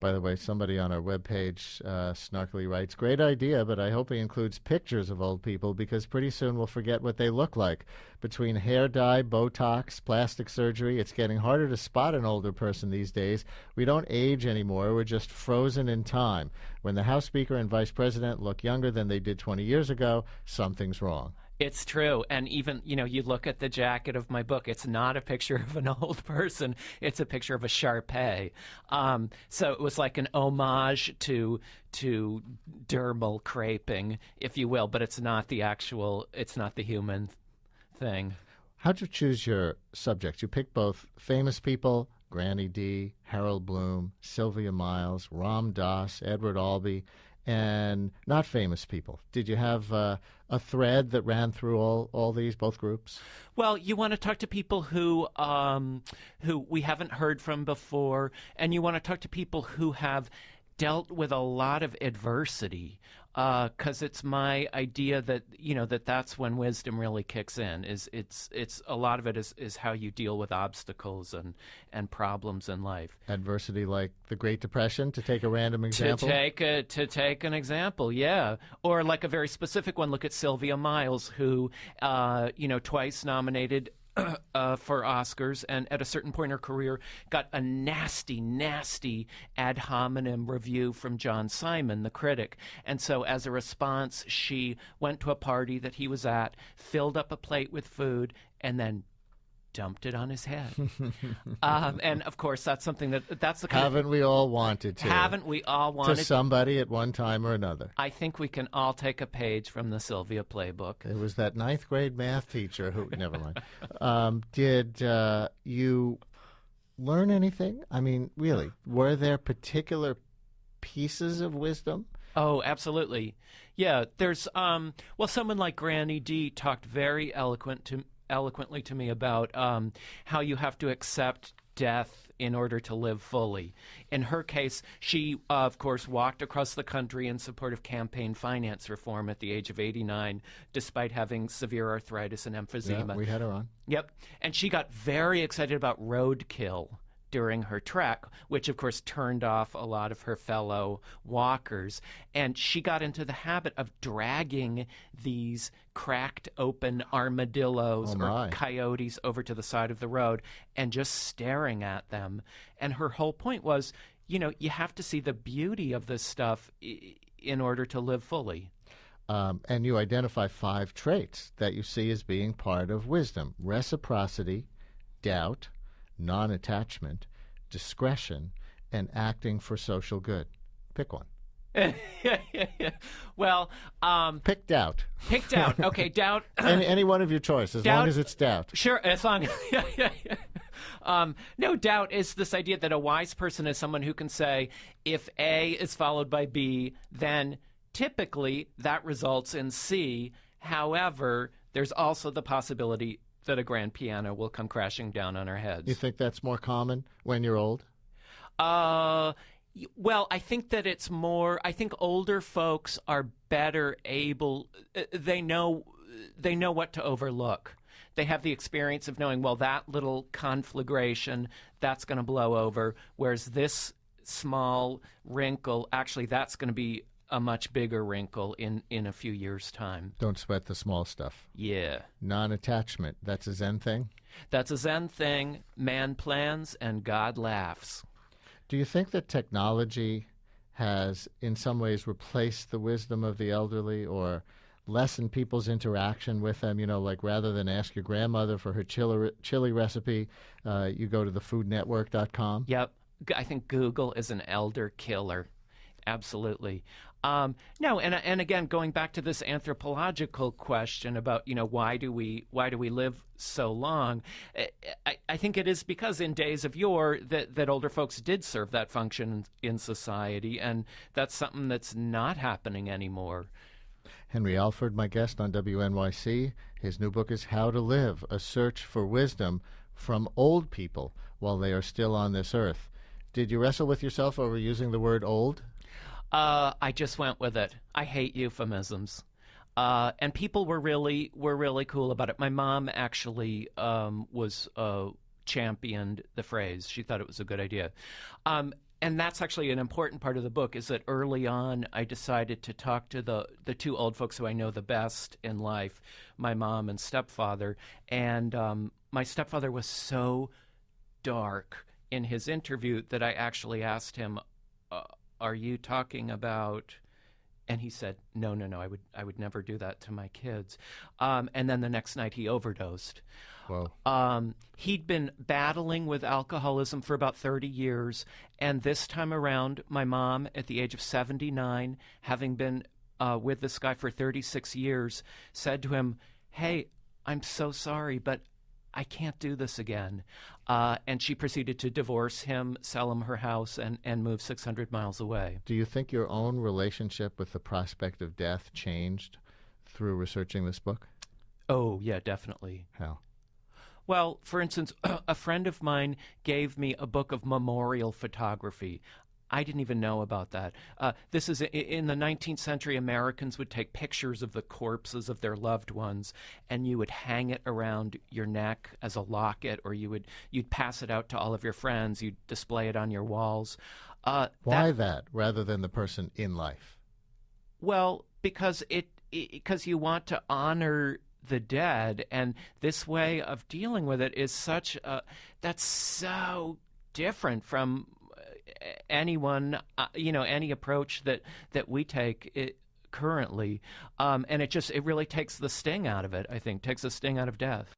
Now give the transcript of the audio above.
By the way, somebody on our webpage snarkily writes, great idea, but I hope he includes pictures of old people because pretty soon we'll forget what they look like. Between hair dye, Botox, plastic surgery, it's getting harder to spot an older person these days. We don't age anymore. We're just frozen in time. When the House Speaker and Vice President look younger than they did 20 years ago, something's wrong. It's true. And even, you look at the jacket of my book, it's not a picture of an old person. It's a picture of a Shar-Pei. So it was like an homage to dermal craping, if you will, but it's not the human thing. How'd you choose your subjects? You picked both famous people, Granny D, Harold Bloom, Sylvia Miles, Ram Dass, Edward Albee, and not famous people. Did you have a thread that ran through all these, both groups? Well, you want to talk to people who we haven't heard from before, and you want to talk to people who have dealt with a lot of adversity, because it's my idea that that's when wisdom really kicks in. It's a lot of it is how you deal with obstacles and problems in life. Adversity, like the Great Depression, to take a random example. To take an example, yeah, or like a very specific one. Look at Sylvia Miles, who twice nominated for Oscars, and at a certain point in her career got a nasty ad hominem review from John Simon, the critic. And so as a response, she went to a party that he was at, filled up a plate with food, and then dumped it on his head. And of course, that's something that's the kind Haven't we all wanted to? Haven't we all wanted to somebody at one time or another? I think we can all take a page from the Sylvia playbook. It was that 9th grade math teacher who, never mind. Did you learn anything? I mean, really, were there particular pieces of wisdom? Oh, absolutely. Yeah, there's, someone like Granny D talked very eloquently to me about how you have to accept death in order to live fully. In her case, she, of course, walked across the country in support of campaign finance reform at the age of 89, despite having severe arthritis and emphysema. Yeah, we had her on. Yep. And she got very excited about roadkill during her trek, which of course turned off a lot of her fellow walkers. And she got into the habit of dragging these cracked open armadillos or coyotes over to the side of the road and just staring at them. And her whole point was, you have to see the beauty of this stuff in order to live fully. And you identify 5 traits that you see as being part of wisdom: reciprocity, doubt, non-attachment, discretion, and acting for social good. Pick one. Well, pick doubt. Pick doubt. Okay, doubt. Any one of your choice, as long as it's doubt. Sure, as long. No, doubt is this idea that a wise person is someone who can say, if A is followed by B, then typically that results in C. However, there's also the possibility that a grand piano will come crashing down on our heads. You think that's more common when you're old? Well, I think that it's more, I think older folks are better able, they know what to overlook. They have the experience of knowing, well, that little conflagration, that's going to blow over, whereas this small wrinkle, actually, that's going to be a much bigger wrinkle in a few years' time. Don't sweat the small stuff. Yeah. Non-attachment, that's a Zen thing? That's a Zen thing. Man plans and God laughs. Do you think that technology has in some ways replaced the wisdom of the elderly or lessened people's interaction with them? Like rather than ask your grandmother for her chili recipe, you go to thefoodnetwork.com? Yep. I think Google is an elder killer. Absolutely. No, and again, going back to this anthropological question about, why do we live so long? I think it is because in days of yore that older folks did serve that function in society, and that's something that's not happening anymore. Henry Alford, my guest on WNYC. His new book is How to Live, A Search for Wisdom from Old People While They Are Still on This Earth. Did you wrestle with yourself over using the word old? I just went with it. I hate euphemisms. And people were really cool about it. My mom actually championed the phrase. She thought it was a good idea. And that's actually an important part of the book, is that early on I decided to talk to the two old folks who I know the best in life, my mom and stepfather. And my stepfather was so dark in his interview that I actually asked him, are you talking about... And he said, no, no, no, I would never do that to my kids. And then the next night he overdosed. Whoa. He'd been battling with alcoholism for about 30 years. And this time around, my mom, at the age of 79, having been with this guy for 36 years, said to him, hey, I'm so sorry, but I can't do this again. And she proceeded to divorce him, sell him her house, and move 600 miles away. Do you think your own relationship with the prospect of death changed through researching this book? Oh, yeah, definitely. How? Well, for instance, a friend of mine gave me a book of memorial photography. I didn't even know about that. This is in the 19th century. Americans would take pictures of the corpses of their loved ones, and you would hang it around your neck as a locket, or you'd pass it out to all of your friends. You'd display it on your walls. Why that rather than the person in life? Well, because because you want to honor the dead, and this way of dealing with it is that's so different from anyone, any approach that we take currently, and it really takes the sting out of it. I think takes the sting out of death.